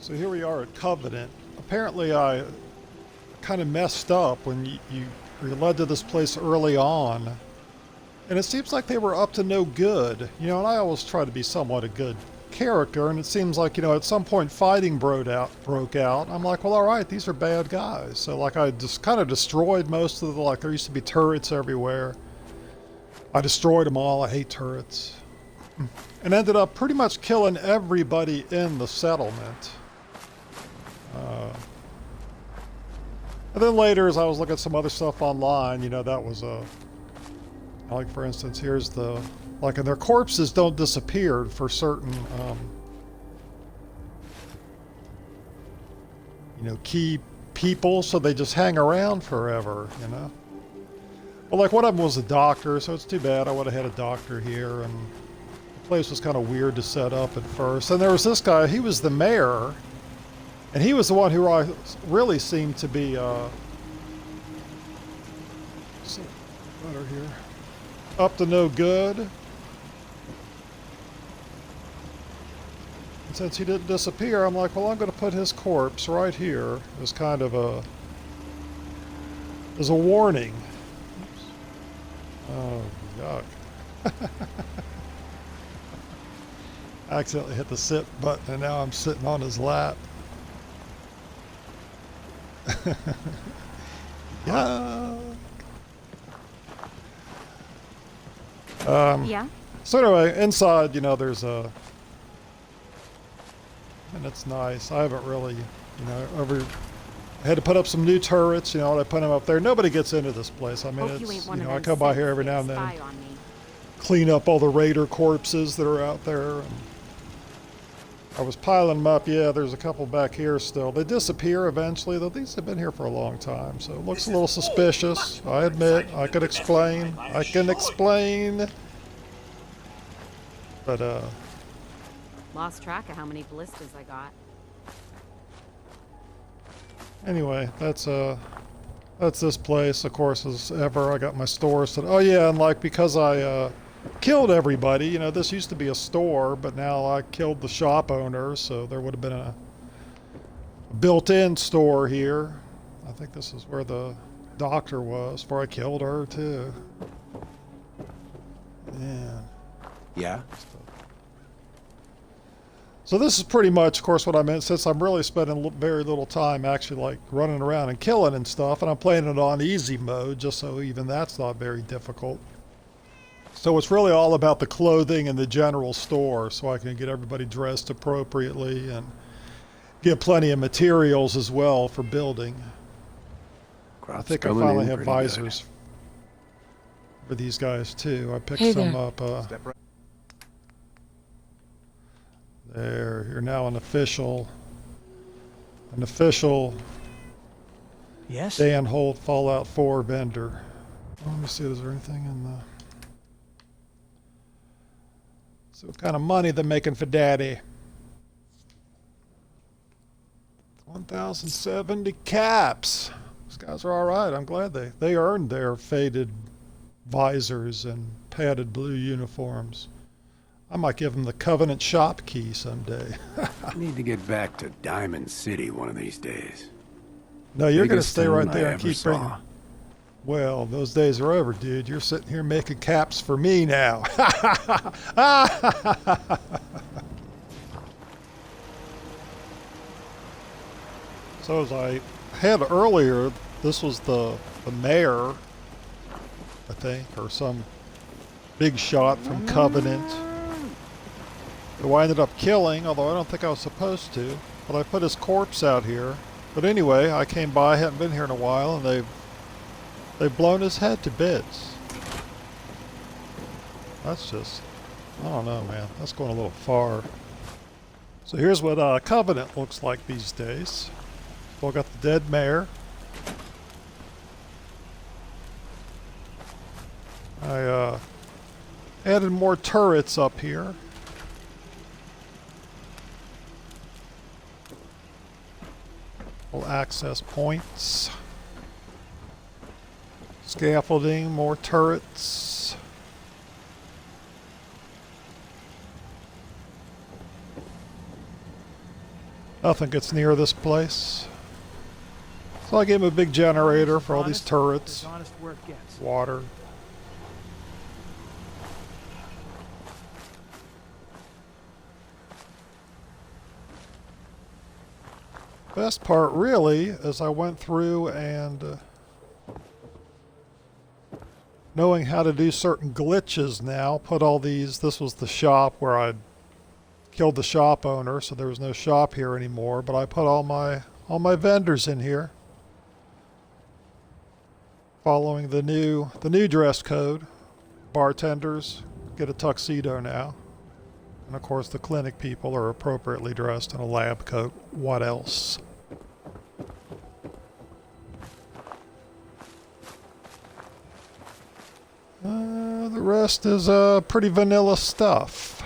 So here we are at Covenant. Apparently I kind of messed up when you were led to this place early on. And it seems like they were up to no good. You know, and I always try to be somewhat a good character, and it seems like, you know, at some point fighting broke out. I'm like, well, all right, these are bad guys. So like I just kind of destroyed most of the, like there used to be turrets everywhere. I destroyed them all. I hate turrets. And ended up pretty much killing everybody in the settlement. And then later, as I was looking at some other stuff online, you know, that was like for instance, here's the, like, and their corpses don't disappear for certain, you know, key people, so they just hang around forever, you know. Well, like one of them was a doctor, so it's too bad. I would have had a doctor here, and the place was kind of weird to set up at first. And there was this guy, he was the mayor. And he was the one who really seemed to be, better here, up to no good. And since he didn't disappear, I'm like, well, I'm going to put his corpse right here as kind of as a warning. Oops. Oh, yuck. I accidentally hit the sit button, and now I'm sitting on his lap. Yeah. Yeah. So anyway, inside, you know, there's a, and it's nice. I haven't really, you know, I had to put up some new turrets, you know, and I put them up there. Nobody gets into this place. I mean, Hope it's, you you know, I come by here every now and then, spy on me. clean up all the raider corpses that are out there. And I was piling them up. Yeah, there's a couple back here still. They disappear eventually, though these have been here for a long time, so it looks a little suspicious. I admit, I could explain. I can explain. But, Lost track of how many ballistas I got. anyway, that's this place, of course, as ever. I got my store set. Oh, yeah, and like, because I, killed everybody, you know, this used to be a store, but now I killed the shop owner, so there would have been a built-in store here. I think this is where the doctor was before I killed her, too. Yeah. Yeah? So this is pretty much, of course, what I meant, since I'm really spending very little time actually, like, running around and killing and stuff, and I'm playing it on easy mode, just so even that's not very difficult. So it's really all about the clothing and the general store, so I can get everybody dressed appropriately and get plenty of materials as well for building. I think I finally have visors for these guys too. I picked some up. There, you're now an official Yes? Dan Holt Fallout 4 vendor. Let me see, is there anything in the... So what kind of money they're making for Daddy? 1,070 caps. These guys are all right. I'm glad they earned their faded visors and padded blue uniforms. I might give them the Covenant shop key someday. Need to get back to Diamond City one of these days. No, you're going to Biggest stay right town I there and ever keep bringing... saw. Well, those days are over, dude. You're sitting here making caps for me now. So as I had earlier, this was the mayor, I think, or some big shot from Covenant, who I ended up killing, although I don't think I was supposed to. But I put his corpse out here. But anyway, I came by, hadn't been here in a while, and they've blown his head to bits. That's just, I don't know, man. That's going a little far. So here's what Covenant looks like these days. Still got the dead mayor. I added more turrets up here. All access points. Scaffolding, more turrets. Nothing gets near this place. So I gave him a big generator for all these turrets, honest work gets. water. Best part really is I went through and knowing how to do certain glitches now, put all these, this was the shop where I killed the shop owner, so there was no shop here anymore, but I put all my vendors in here. Following the new dress code. Bartenders get a tuxedo now. And of course the clinic people are appropriately dressed in a lab coat. What else? The rest is pretty vanilla stuff.